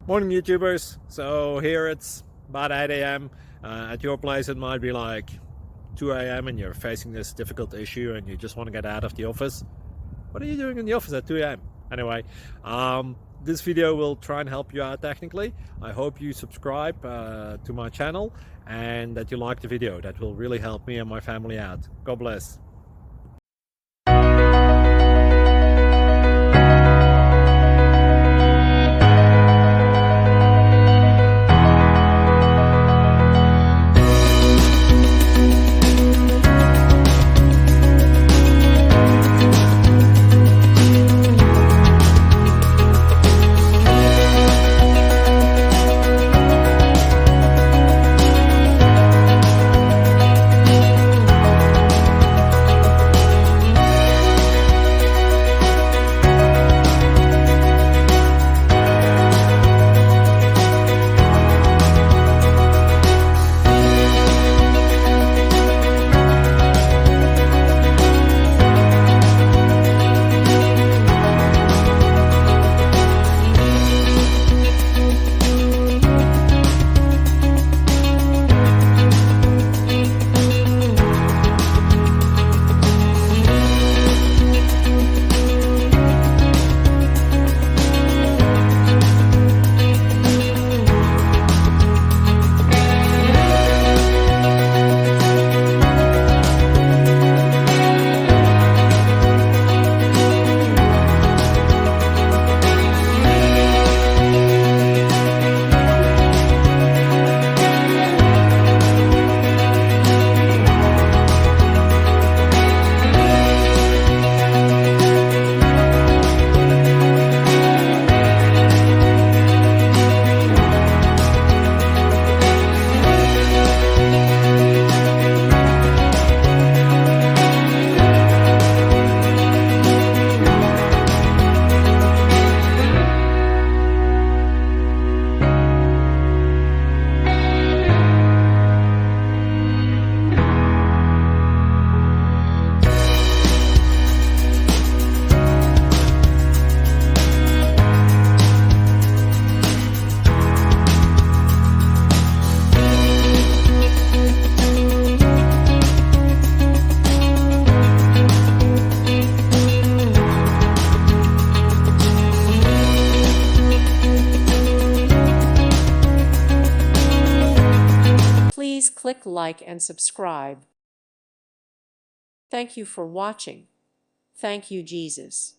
Morning YouTubers. So here it's about 8 a.m. At your place it might be like 2 a.m. and you're facing this difficult issue and you just want to get out of the office. What are you doing in the office at 2 a.m.? Anyway, this video will try and help you out technically. I hope you subscribe to my channel and that you like the video. That will really help me and my family out. God bless. Please click like and subscribe. Thank you for watching. Thank you, Jesus.